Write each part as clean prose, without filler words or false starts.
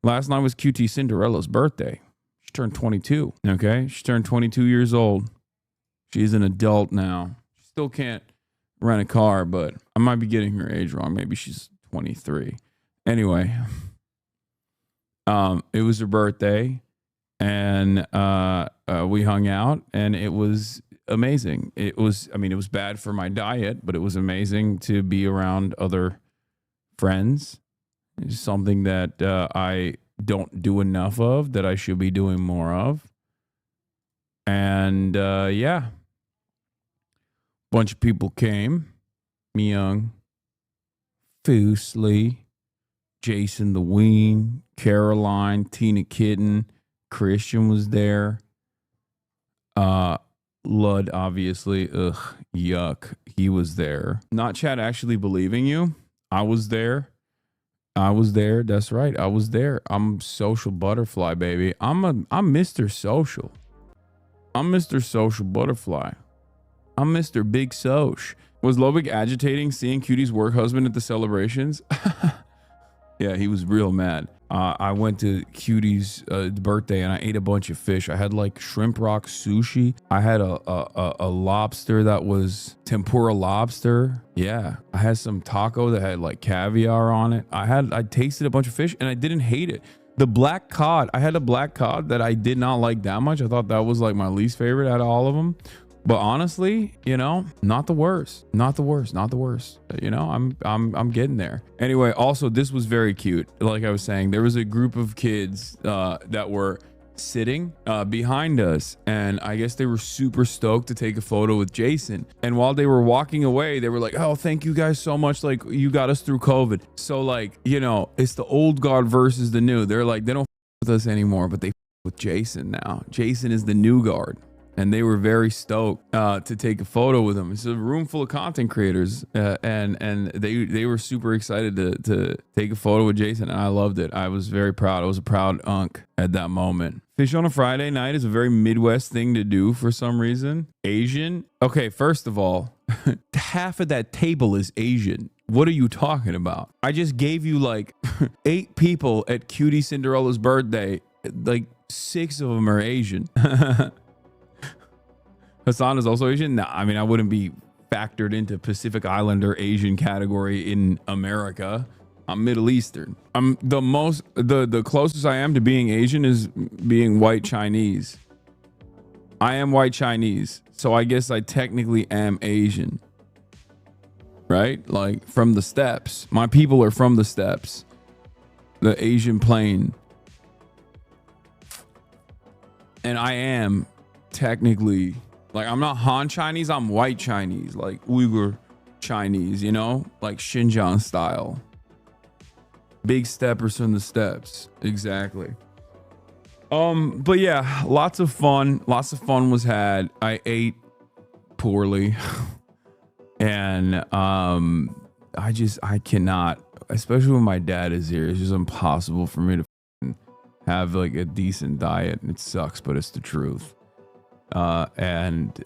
Last night was QTCinderella's birthday. She turned 22. Okay. She turned 22 years old. She's an adult now. She still can't rent a car, but I might be getting her age wrong. Maybe she's 23. Anyway, it was her birthday, and we hung out, and it was amazing. It was bad for my diet, but it was amazing to be around other friends. It's something that I don't do enough of, that I should be doing more of. And yeah, bunch of people came. Myung, Foosley, Jason the Ween, Caroline, Tina Kitten, Christian was there. Lud, obviously. Ugh, yuck. He was there. Not Chad actually believing you. I was there. That's right. I was there. I'm social butterfly, baby. I'm Mr. Social. I'm Mr. Social Butterfly. I'm Mr. Big Soch. Was Lovick agitating seeing Cutie's work husband at the celebrations? Yeah, he was real mad. I went to Cutie's birthday and I ate a bunch of fish. I had like shrimp rock sushi. I had a lobster that was tempura lobster. Yeah, I had some taco that had like caviar on it. I tasted a bunch of fish and I didn't hate it. The black cod, I had a black cod that I did not like that much. I thought that was like my least favorite out of all of them. But honestly, not the worst. I'm getting there. Anyway, also this was very cute. Like I was saying, there was a group of kids that were sitting behind us, and I guess they were super stoked to take a photo with Jason. And while they were walking away, they were like, "Oh, thank you guys so much. Like, you got us through COVID." So like, it's the old guard versus the new. They're like, they don't with us anymore, but they with Jason now. Jason is the new guard. And they were very stoked to take a photo with him. It's a room full of content creators, and they were super excited to take a photo with Jason, and I loved it. I was very proud. I was a proud unk at that moment. Fish on a Friday night is a very Midwest thing to do for some reason. Asian? Okay, first of all, half of that table is Asian. What are you talking about? I just gave you like 8 people at QTCinderella's birthday. Like 6 of them are Asian. Hassan is also Asian. No, I mean, I wouldn't be factored into Pacific Islander Asian category in America. I'm Middle Eastern. I'm the closest I am to being Asian is being white Chinese. I am white Chinese, so I guess I technically am Asian. Right? Like from the steppes. My people are from the steppes. The Asian plain. And I am technically, like, I'm not Han Chinese, I'm white Chinese, like Uyghur Chinese, like Xinjiang style. Big steppers from the steppes. Exactly. But yeah, lots of fun was had. I ate poorly. And I cannot, especially when my dad is here, it's just impossible for me to have like a decent diet. It sucks, but it's the truth. And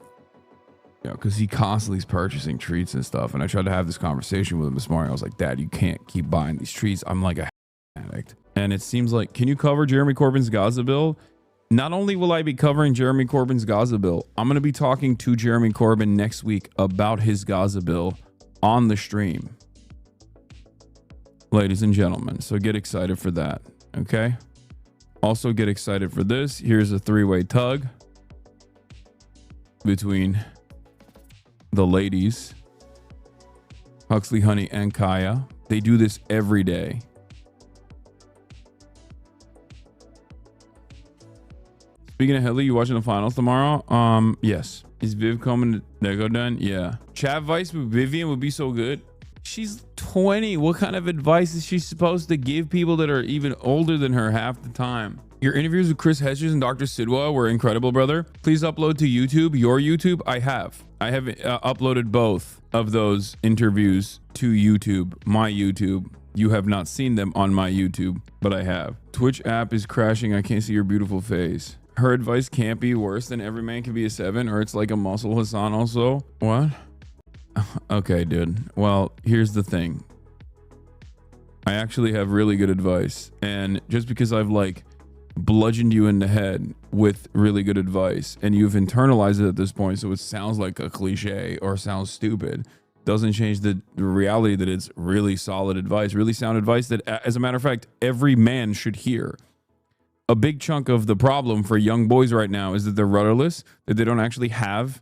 because he constantly is purchasing treats and stuff, and I tried to have this conversation with him this morning. I was like, Dad, you can't keep buying these treats. I'm like a addict. And it seems like, can you cover Jeremy Corbyn's Gaza bill? Not only will I be covering Jeremy Corbyn's Gaza bill, I'm going to be talking to Jeremy Corbyn next week about his Gaza bill on the stream, ladies and gentlemen. So get excited for that. Okay. Also get excited for this. Here's a 3-way tug between the ladies, Huxley, Honey, and Kaya. They do this every day. Speaking of Hilly, you watching the finals tomorrow? Yes. Is Viv coming to Negodan? Yeah. Chat advice with Vivian would be so good. She's 20. What kind of advice is she supposed to give people that are even older than her half the time? Your interviews with Chris Hedges and Dr. Sidwa were incredible, brother. Please upload to YouTube. Your YouTube? I have uploaded both of those interviews to YouTube, my YouTube. You have not seen them on my YouTube, but I have. Twitch app is crashing. I can't see your beautiful face. Her advice can't be worse than every man can be a 7, or it's like a muscle Hassan also. What? Okay, dude. Well, here's the thing. I actually have really good advice. And just because I've like bludgeoned you in the head with really good advice and you've internalized it at this point, so it sounds like a cliche or sounds stupid, doesn't change the reality that it's really solid advice, really sound advice that, as a matter of fact, every man should hear. A big chunk of the problem for young boys right now is that they're rudderless, that they don't actually have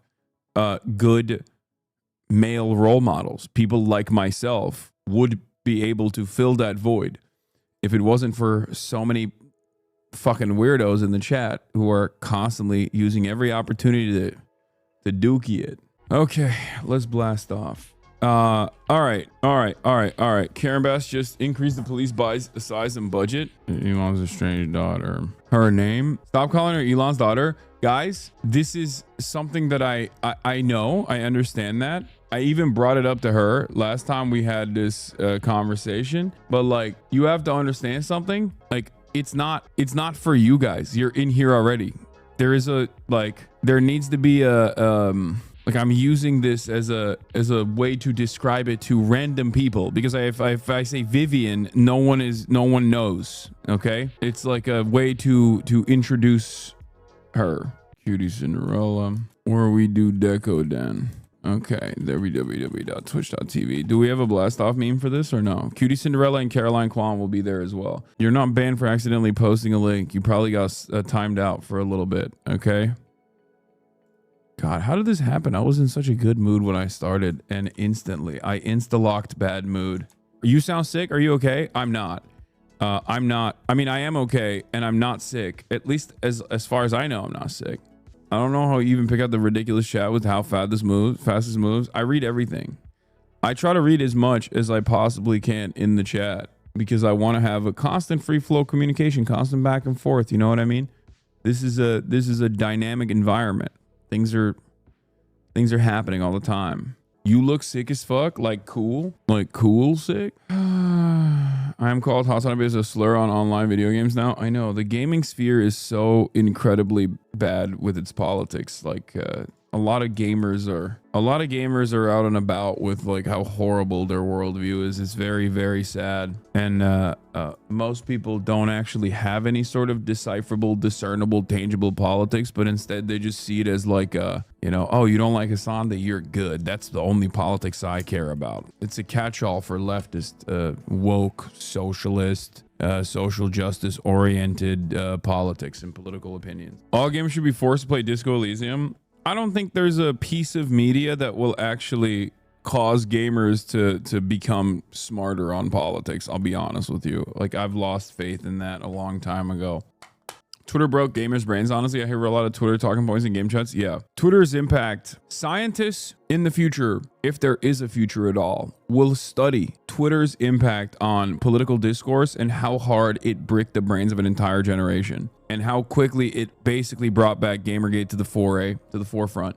good male role models. People like myself would be able to fill that void if it wasn't for so many fucking weirdos in the chat who are constantly using every opportunity to dookie it. Okay, let's blast off. All right. Karen Bass just increased the police size and budget. Elon's estranged daughter. Her name. Stop calling her Elon's daughter. Guys, this is something that I know. I understand that. I even brought it up to her last time we had this conversation. But like, you have to understand something. Like, it's not for you guys. You're in here already. There is there needs to be a like, I'm using this as a way to describe it to random people, because if I say Vivian, no one knows. Okay, it's like a way to introduce her. QTCinderella, or we do Deco Den. Okay, www.twitch.tv. Do we have a blast off meme for this or no? QTCinderella and Caroline Kwan will be there as well. You're not banned for accidentally posting a link. You probably got timed out for a little bit. Okay. God, how did this happen? I was in such a good mood when I started, and instantly I insta-locked bad mood. You sound sick. Are you okay? I'm not. I'm not. I mean, I am okay, and I'm not sick. At least as far as I know, I'm not sick. I don't know how you even pick out the ridiculous chat with how fast this moves. I read everything. I try to read as much as I possibly can in the chat because I want to have a constant free flow communication, constant back and forth. You know what I mean? This is a dynamic environment. Things are happening all the time. You look sick as fuck, like cool sick. I am called Hasanabi as a slur on online video games now. I know the gaming sphere is so incredibly bad with its politics. Like a lot of gamers are out and about with like how horrible their worldview is. It's very, very sad. And most people don't actually have any sort of decipherable, discernible, tangible politics, but instead they just see it as like oh, you don't like Hasanabi, you're good. That's the only politics I care about. It's a catch-all for leftist, woke, socialist, social justice oriented politics and political opinions. All gamers should be forced to play Disco Elysium. I don't think there's a piece of media that will actually cause gamers to become smarter on politics. I'll be honest with you. Like, I've lost faith in that a long time ago. Twitter broke gamers' brains. Honestly, I hear a lot of Twitter talking points in game chats. Yeah. Twitter's impact. Scientists in the future, if there is a future at all, will study Twitter's impact on political discourse and how hard it bricked the brains of an entire generation and how quickly it basically brought back Gamergate to the forefront.